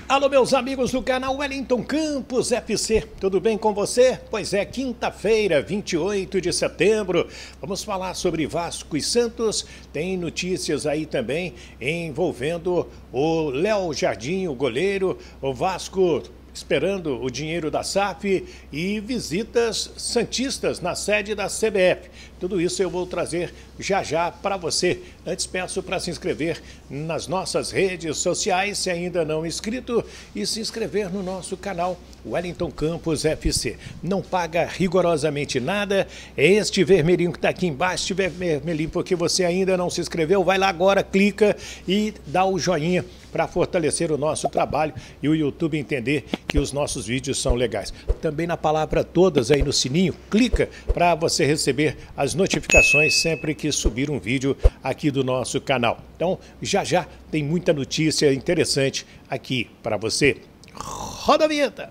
Alô, meus amigos do canal Wellington Campos FC, tudo bem com você? Pois é, quinta-feira, 28 de setembro, vamos falar sobre Vasco e Santos. Tem notícias aí também envolvendo o Léo Jardim, o goleiro, o Vasco esperando o dinheiro da SAF e visitas santistas na sede da CBF. Tudo isso eu vou trazer já para você. Antes peço para se inscrever nas nossas redes sociais, se ainda não inscrito, e se inscrever no nosso canal Wellington Campos FC. Não paga rigorosamente nada, é este vermelhinho que está aqui embaixo, este vermelhinho porque você ainda não se inscreveu, vai lá agora, clica e dá o joinha para fortalecer o nosso trabalho e o YouTube entender que os nossos vídeos são legais. Também na palavra todas aí no sininho, clica para você receber as notificações sempre que subir um vídeo aqui do nosso canal. Então, já tem muita notícia interessante aqui para você. Roda a vinheta!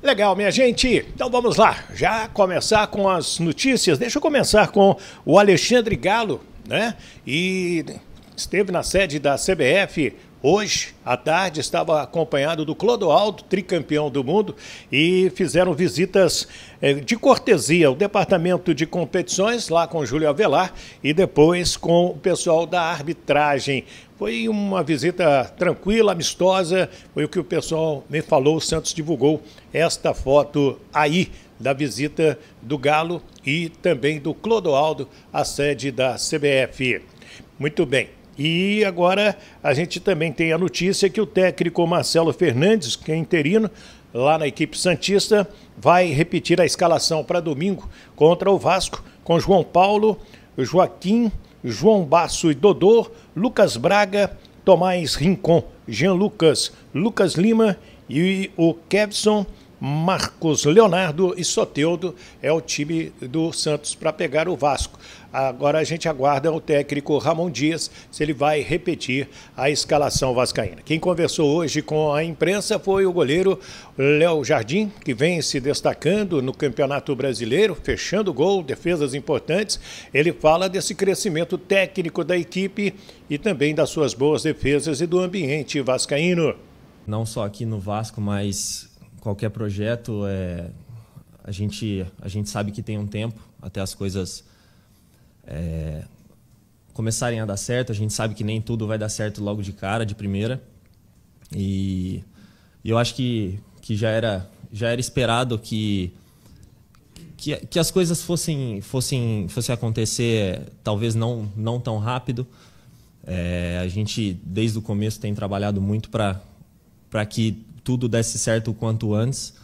Legal, minha gente. Então vamos lá, já começar com as notícias. Deixa eu começar com o Alexandre Galo, né? E esteve na sede da CBF hoje à tarde, estava acompanhado do Clodoaldo, tricampeão do mundo, e fizeram visitas de cortesia ao departamento de competições, lá com o Júlio Avelar, e depois com o pessoal da arbitragem. Foi uma visita tranquila, amistosa, foi o que o pessoal me falou. O Santos divulgou esta foto aí da visita do Galo e também do Clodoaldo à sede da CBF. Muito bem. E agora a gente também tem a notícia que o técnico Marcelo Fernandes, que é interino lá na equipe santista, vai repetir a escalação para domingo contra o Vasco, com João Paulo, Joaquim, João Basso e Dodô, Lucas Braga, Tomás Rincon, Jean Lucas, Lucas Lima e o Kevson, Marcos Leonardo e Soteldo é o time do Santos para pegar o Vasco. Agora a gente aguarda o técnico Ramon Dias se ele vai repetir a escalação vascaína. Quem conversou hoje com a imprensa foi o goleiro Léo Jardim, que vem se destacando no Campeonato Brasileiro, fechando gol, defesas importantes. Ele fala desse crescimento técnico da equipe e também das suas boas defesas e do ambiente vascaíno. Não só aqui no Vasco, mas qualquer projeto, a gente sabe que tem um tempo até as coisas começarem a dar certo. A gente sabe que nem tudo vai dar certo logo de cara, de primeira. E eu acho que já era esperado que as coisas fossem acontecer, talvez não tão rápido. A gente, desde o começo, tem trabalhado muito para que tudo desse certo o quanto antes,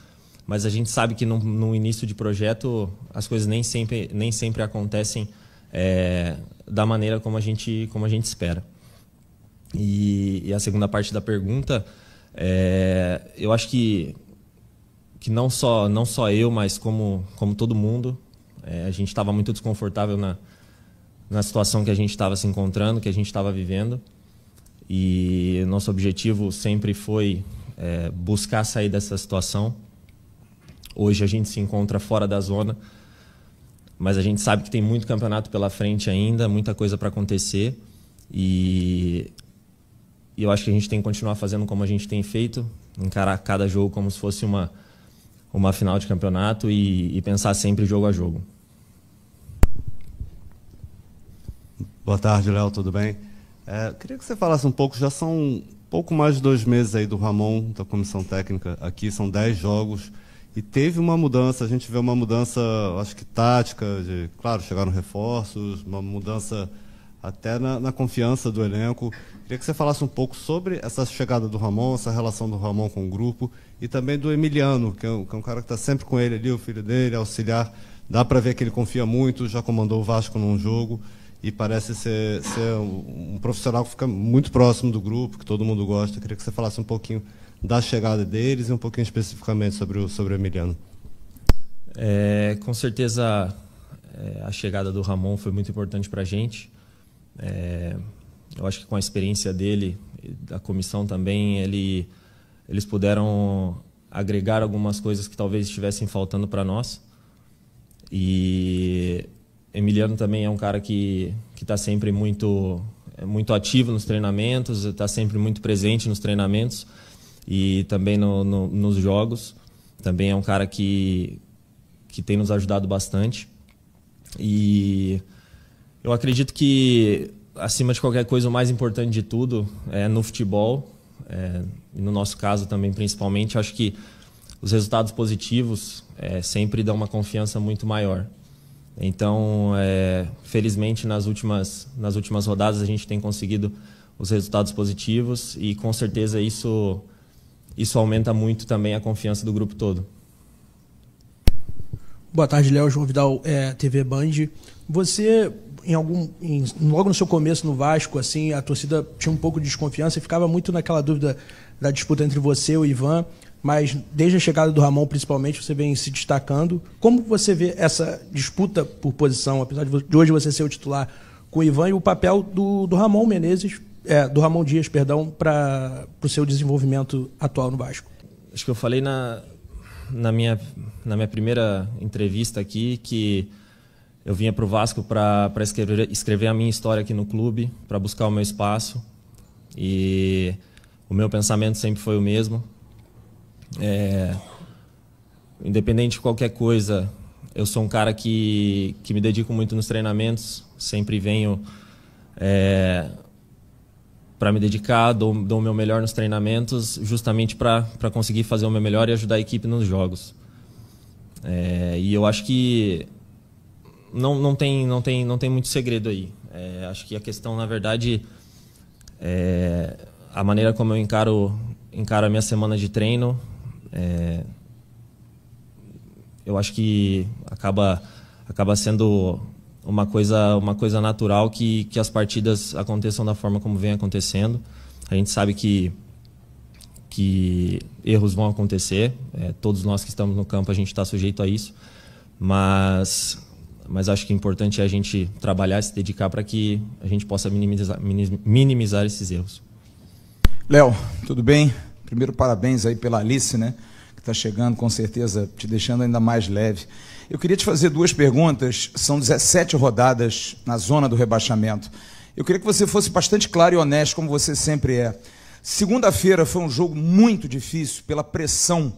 mas a gente sabe que no início de projeto as coisas nem sempre acontecem da maneira como a gente espera. E a segunda parte da pergunta, eu acho que não só eu, mas como todo mundo, a gente estava muito desconfortável na situação que a gente estava se encontrando, que a gente estava vivendo, e nosso objetivo sempre foi buscar sair dessa situação. Hoje a gente se encontra fora da zona, mas a gente sabe que tem muito campeonato pela frente ainda, muita coisa para acontecer, e eu acho que a gente tem que continuar fazendo como a gente tem feito, encarar cada jogo como se fosse uma final de campeonato e pensar sempre jogo a jogo. Boa tarde, Léo, tudo bem? Queria que você falasse um pouco, já são pouco mais de 2 meses aí do Ramon, da comissão técnica aqui, são 10 jogos, e teve uma mudança, a gente vê uma mudança, acho que tática, claro, chegaram reforços, uma mudança até na confiança do elenco. Queria que você falasse um pouco sobre essa chegada do Ramon, essa relação do Ramon com o grupo, e também do Emiliano, que é um cara que está sempre com ele ali, o filho dele, auxiliar. Dá para ver que ele confia muito, já comandou o Vasco num jogo, e parece ser um profissional que fica muito próximo do grupo, que todo mundo gosta. Queria que você falasse um pouquinho da chegada deles e um pouquinho especificamente sobre o Emiliano. Com certeza a chegada do Ramon foi muito importante para a gente. Eu acho que com a experiência dele, da comissão também, eles puderam agregar algumas coisas que talvez estivessem faltando para nós. E Emiliano também é um cara que está sempre muito ativo nos treinamentos, está sempre muito presente nos treinamentos e também nos jogos. Também é um cara que tem nos ajudado bastante. E eu acredito que, acima de qualquer coisa, o mais importante de tudo é no futebol, e no nosso caso também principalmente, acho que os resultados positivos sempre dão uma confiança muito maior. Então, felizmente, nas últimas rodadas a gente tem conseguido os resultados positivos e, com certeza, isso aumenta muito também a confiança do grupo todo. Boa tarde, Léo. João Vidal, TV Band. Você, logo no seu começo no Vasco, assim, a torcida tinha um pouco de desconfiança e ficava muito naquela dúvida da disputa entre você e o Ivan, mas desde a chegada do Ramon, principalmente, você vem se destacando. Como você vê essa disputa por posição, apesar de hoje você ser o titular com o Ivan, e o papel do Ramon Menezes, do Ramon Dias, perdão, para o seu desenvolvimento atual no Vasco? Acho que eu falei na minha primeira entrevista aqui que eu vinha para o Vasco para escrever a minha história aqui no clube, para buscar o meu espaço, e o meu pensamento sempre foi o mesmo. Independente de qualquer coisa, eu sou um cara que me dedico muito nos treinamentos, sempre venho para me dedicar, dou o meu melhor nos treinamentos, justamente para conseguir fazer o meu melhor e ajudar a equipe nos jogos. E eu acho que não tem muito segredo aí. Acho que a questão, na verdade, a maneira como eu encaro a minha semana de treino. Eu acho que acaba sendo uma coisa natural que as partidas aconteçam da forma como vem acontecendo. A gente sabe que erros vão acontecer, todos nós que estamos no campo a gente está sujeito a isso, mas acho que o importante é a gente trabalhar, se dedicar para que a gente possa minimizar esses erros. Léo, tudo bem? Primeiro, parabéns aí pela Alice, né? Que está chegando, com certeza, te deixando ainda mais leve. Eu queria te fazer duas perguntas. São 17 rodadas na zona do rebaixamento. Eu queria que você fosse bastante claro e honesto, como você sempre é. Segunda-feira foi um jogo muito difícil, pela pressão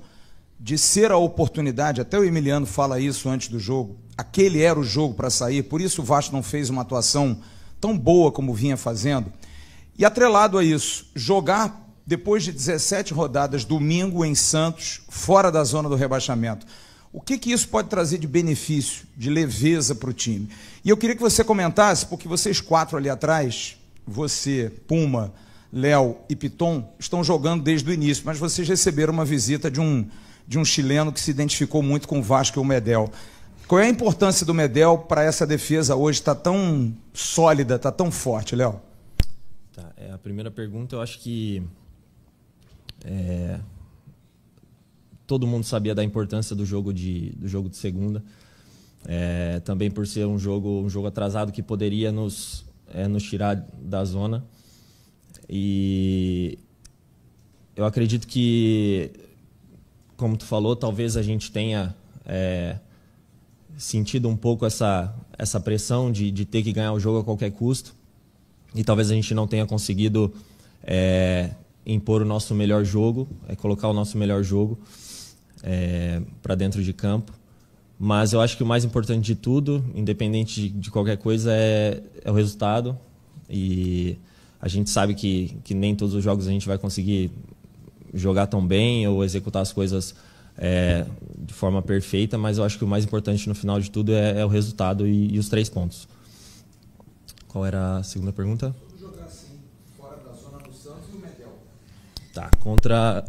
de ser a oportunidade. Até o Emiliano fala isso antes do jogo. Aquele era o jogo para sair, por isso o Vasco não fez uma atuação tão boa como vinha fazendo. E atrelado a isso, jogar depois de 17 rodadas, domingo em Santos, fora da zona do rebaixamento. O que isso pode trazer de benefício, de leveza para o time? E eu queria que você comentasse, porque vocês quatro ali atrás, você, Puma, Léo e Piton, estão jogando desde o início, mas vocês receberam uma visita de um chileno que se identificou muito com o Vasco e o Medel. Qual é a importância do Medel para essa defesa hoje estar tão sólida, estar tão forte, Léo? Tá, a primeira pergunta, eu acho que todo mundo sabia da importância do jogo de segunda, também por ser um jogo atrasado que poderia nos tirar da zona. E eu acredito que, como tu falou, talvez a gente tenha sentido um pouco essa pressão de ter que ganhar o jogo a qualquer custo, e talvez a gente não tenha conseguido impor o nosso melhor jogo, colocar o nosso melhor jogo para dentro de campo. Mas eu acho que o mais importante de tudo, independente de qualquer coisa, é o resultado. E a gente sabe que nem todos os jogos a gente vai conseguir jogar tão bem ou executar as coisas de forma perfeita, mas eu acho que o mais importante no final de tudo é o resultado e os 3 pontos. Qual era a segunda pergunta? Jogar assim, fora da zona do Santos e o Medel. Tá,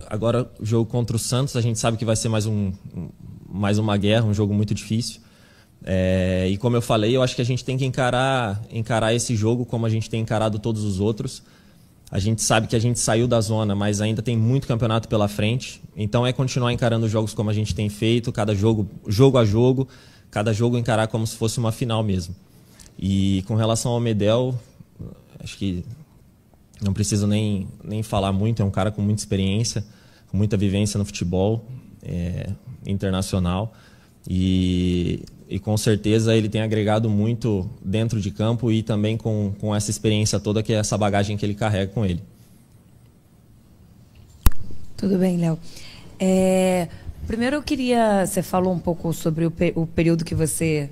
agora o jogo contra o Santos, a gente sabe que vai ser mais uma guerra, um jogo muito difícil. E como eu falei, eu acho que a gente tem que encarar esse jogo como a gente tem encarado todos os outros. A gente sabe que a gente saiu da zona, mas ainda tem muito campeonato pela frente. Então é continuar encarando os jogos como a gente tem feito, cada jogo a jogo, cada jogo encarar como se fosse uma final mesmo. E com relação ao Medel, acho que não preciso nem falar muito, é um cara com muita experiência, com muita vivência no futebol internacional. E e com certeza ele tem agregado muito dentro de campo e também com essa experiência toda, que é essa bagagem que ele carrega com ele. Tudo bem, Léo. Primeiro eu queria... Você falou um pouco sobre o período que você,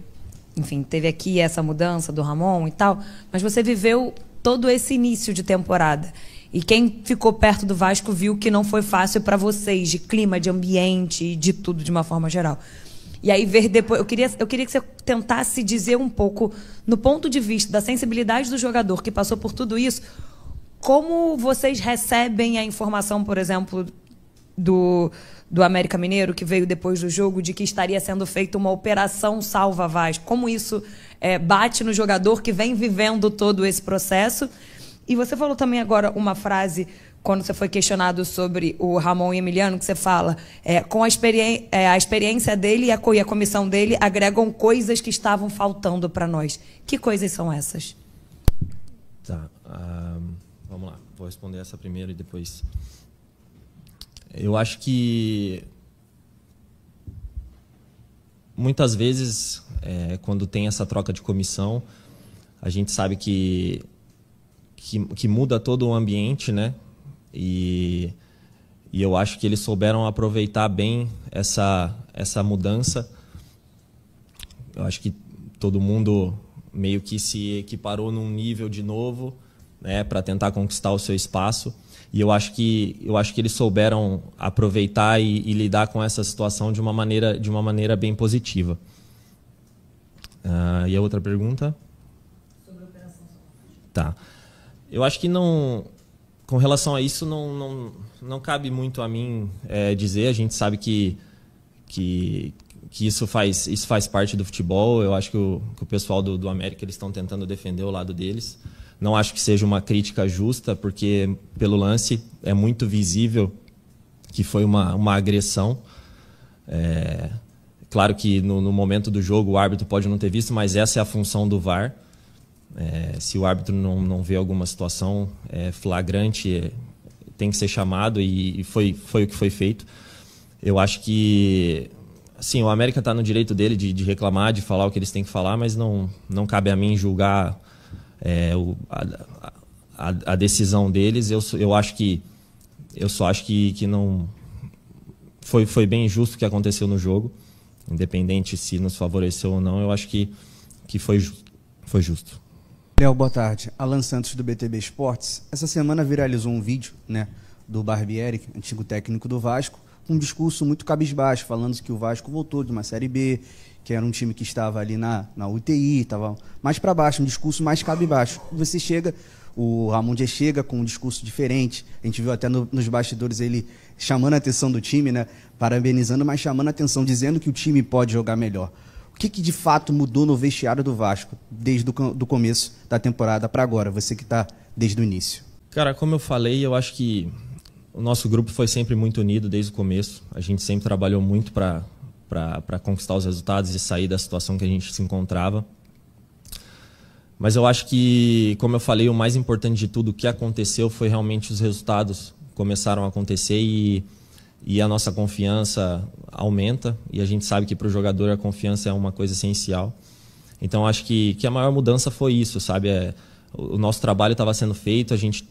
enfim, teve aqui essa mudança do Ramon e tal, mas você viveu todo esse início de temporada. E quem ficou perto do Vasco viu que não foi fácil para vocês, de clima, de ambiente, de tudo de uma forma geral. E aí ver depois... Eu queria que você tentasse dizer um pouco, no ponto de vista da sensibilidade do jogador que passou por tudo isso, como vocês recebem a informação, por exemplo, do América Mineiro, que veio depois do jogo, de que estaria sendo feita uma operação Salva Vasco? Como isso bate no jogador que vem vivendo todo esse processo? E você falou também agora uma frase, quando você foi questionado sobre o Ramon e Emiliano, que você fala, com a experiência dele e a comissão dele agregam coisas que estavam faltando para nós. Que coisas são essas? Tá. Vamos lá. Vou responder essa primeiro e depois... Eu acho que muitas vezes, quando tem essa troca de comissão, a gente sabe que muda todo o ambiente, né? E eu acho que eles souberam aproveitar bem essa mudança. Eu acho que todo mundo meio que se equiparou num nível de novo, né, para tentar conquistar o seu espaço. E eu acho que eles souberam aproveitar e lidar com essa situação de uma maneira bem positiva. E a outra pergunta? Sobre a operação. Tá. Eu acho que não, com relação a isso, não cabe muito a mim dizer. A gente sabe que isso faz parte do futebol. Eu acho que o pessoal do América, eles estão tentando defender o lado deles. Não acho que seja uma crítica justa, porque pelo lance é muito visível que foi uma agressão. Claro que no momento do jogo o árbitro pode não ter visto, mas essa é a função do VAR. Se o árbitro não vê alguma situação flagrante, tem que ser chamado, e foi o que foi feito. Eu acho que sim, o América está no direito dele de reclamar, de falar o que eles têm que falar, mas não cabe a mim julgar a decisão deles. Eu só acho que não foi bem justo o que aconteceu no jogo, independente se nos favoreceu ou não. Eu acho que foi justo. Léo, boa tarde. Alan Santos, do BTB Esportes. Essa semana viralizou um vídeo, né, do Barbieri, antigo técnico do Vasco, um discurso muito cabisbaixo, falando que o Vasco voltou de uma Série B, que era um time que estava ali na UTI, estava mais para baixo, um discurso mais cabisbaixo. O Ramon já chega com um discurso diferente. A gente viu até nos bastidores ele chamando a atenção do time, né, parabenizando, mas chamando a atenção, dizendo que o time pode jogar melhor. O que de fato mudou no vestiário do Vasco desde o começo da temporada para agora, você que está desde o início? Cara, como eu falei, eu acho que o nosso grupo foi sempre muito unido desde o começo. A gente sempre trabalhou muito para conquistar os resultados e sair da situação que a gente se encontrava. Mas eu acho que, como eu falei, o mais importante de tudo, o que aconteceu foi realmente os resultados começaram a acontecer e a nossa confiança aumenta. E a gente sabe que para o jogador a confiança é uma coisa essencial. Então acho que a maior mudança foi isso, sabe? O nosso trabalho estava sendo feito, a gente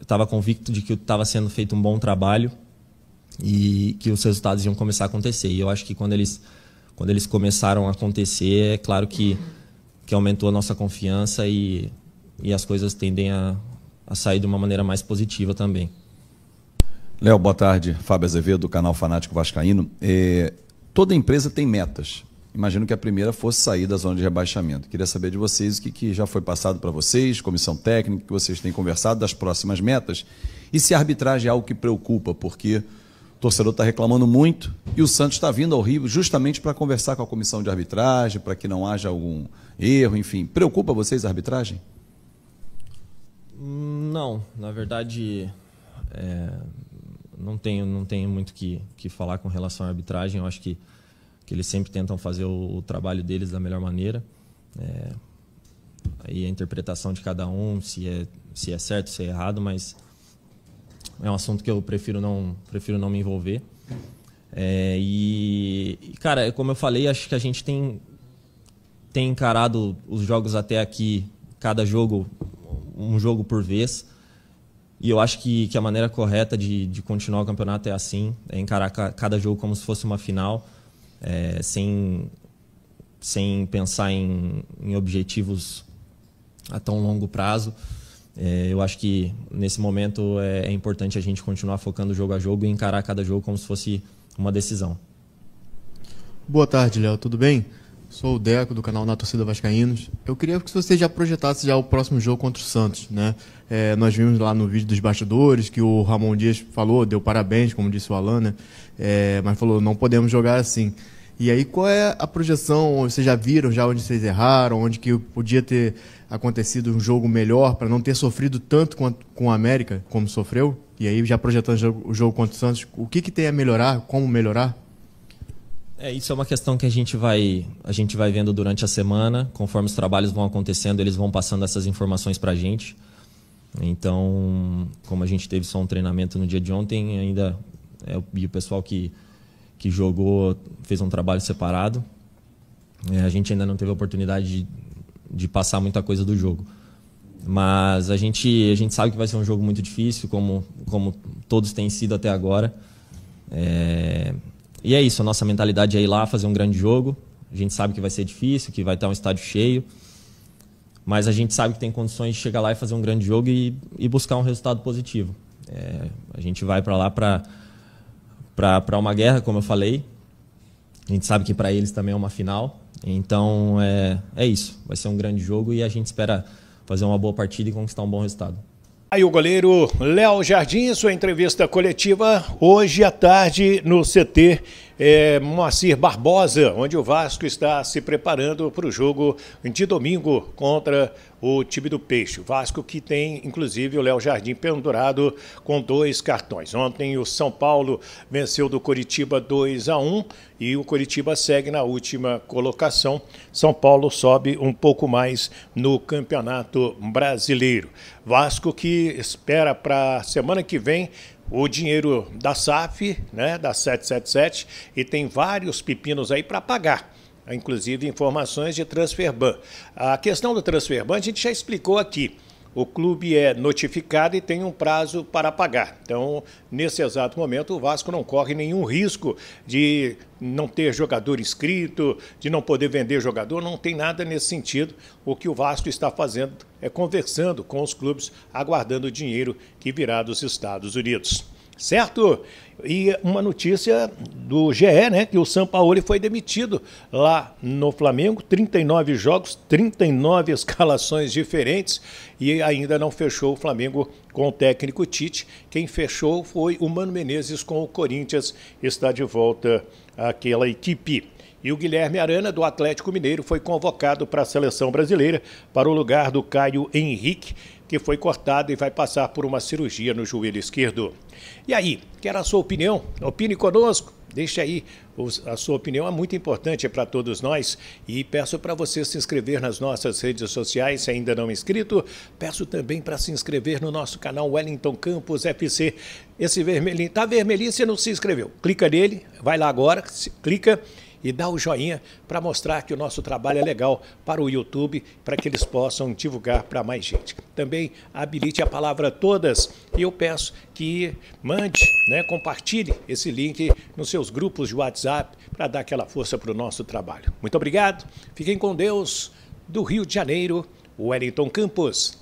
estava convicto de que estava sendo feito um bom trabalho e que os resultados iam começar a acontecer. E eu acho que quando eles começaram a acontecer, é claro que aumentou a nossa confiança e as coisas tendem a sair de uma maneira mais positiva também. Léo, boa tarde. Fábio Azevedo, do canal Fanático Vascaíno. Toda empresa tem metas. Imagino que a primeira fosse sair da zona de rebaixamento. Queria saber de vocês o que já foi passado para vocês, comissão técnica, que vocês têm conversado das próximas metas. E se a arbitragem é algo que preocupa, porque o torcedor está reclamando muito e o Santos está vindo ao Rio justamente para conversar com a comissão de arbitragem, para que não haja algum erro, enfim. Preocupa vocês a arbitragem? Não, na verdade, não tenho muito que falar com relação à arbitragem. Eu acho que eles sempre tentam fazer o trabalho deles da melhor maneira. Aí a interpretação de cada um, se é certo, se é errado, mas é um assunto que eu prefiro não me envolver. Cara, como eu falei, acho que a gente tem tem encarado os jogos até aqui, cada jogo, um jogo por vez. E eu acho que a maneira correta de continuar o campeonato é assim, é encarar cada jogo como se fosse uma final, sem pensar em objetivos a tão longo prazo. Eu acho que nesse momento é importante a gente continuar focando jogo a jogo e encarar cada jogo como se fosse uma decisão. Boa tarde, Léo, tudo bem? Sou o Deco, do canal Na Torcida Vascaínos. Eu queria que você já projetasse já o próximo jogo contra o Santos, né? Nós vimos lá no vídeo dos bastidores que o Ramon Dias falou, deu parabéns, como disse o Alan, né? Mas falou, não podemos jogar assim. E aí, qual é a projeção? Vocês já viram já onde vocês erraram, onde que podia ter acontecido um jogo melhor para não ter sofrido tanto quanto com o América, como sofreu? E aí, já projetando o jogo contra o Santos, o que tem a melhorar, como melhorar? Isso é uma questão que a gente vai vendo durante a semana. Conforme os trabalhos vão acontecendo, eles vão passando essas informações para a gente. Então, como a gente teve só um treinamento no dia de ontem, ainda e o pessoal que jogou fez um trabalho separado. A gente ainda não teve a oportunidade de passar muita coisa do jogo. Mas a gente sabe que vai ser um jogo muito difícil, como todos têm sido até agora. E é isso, a nossa mentalidade é ir lá fazer um grande jogo. A gente sabe que vai ser difícil, que vai estar um estádio cheio. Mas a gente sabe que tem condições de chegar lá e fazer um grande jogo e buscar um resultado positivo. A gente vai para lá para uma guerra, como eu falei. A gente sabe que para eles também é uma final. Então é isso, vai ser um grande jogo e a gente espera fazer uma boa partida e conquistar um bom resultado. Aí o goleiro Léo Jardim, sua entrevista coletiva hoje à tarde no CT Moacir Barbosa, onde o Vasco está se preparando para o jogo de domingo contra o time do Peixe. O Vasco que tem, inclusive, o Léo Jardim pendurado com 2 cartões. Ontem o São Paulo venceu do Coritiba 2-1 e o Coritiba segue na última colocação. São Paulo sobe um pouco mais no Campeonato Brasileiro. Vasco que espera para a semana que vem o dinheiro da SAF, né, da 777, e tem vários pepinos aí para pagar, inclusive informações de Transferban. A questão do Transferban a gente já explicou aqui. O clube é notificado e tem um prazo para pagar. Então, nesse exato momento, o Vasco não corre nenhum risco de não ter jogador inscrito, de não poder vender jogador, não tem nada nesse sentido. O que o Vasco está fazendo é conversando com os clubes, aguardando o dinheiro que virá dos Estados Unidos. Certo? E uma notícia do GE, né, que o Sampaoli foi demitido lá no Flamengo, 39 jogos, 39 escalações diferentes e ainda não fechou o Flamengo com o técnico Tite. Quem fechou foi o Mano Menezes com o Corinthians, está de volta àquela equipe. E o Guilherme Arana, do Atlético Mineiro, foi convocado para a seleção brasileira para o lugar do Caio Henrique, que foi cortado e vai passar por uma cirurgia no joelho esquerdo. E aí, quer a sua opinião? Opine conosco. Deixe aí a sua opinião, é muito importante para todos nós. E peço para você se inscrever nas nossas redes sociais, se ainda não é inscrito. Peço também para se inscrever no nosso canal Wellington Campos FC. Esse vermelhinho, tá vermelhinho, você não se inscreveu. Clica nele, vai lá agora, clica e dá o joinha para mostrar que o nosso trabalho é legal para o YouTube, para que eles possam divulgar para mais gente. Também habilite a palavra todas e eu peço que mande, né, compartilhe esse link nos seus grupos de WhatsApp para dar aquela força para o nosso trabalho. Muito obrigado, fiquem com Deus, do Rio de Janeiro, Wellington Campos.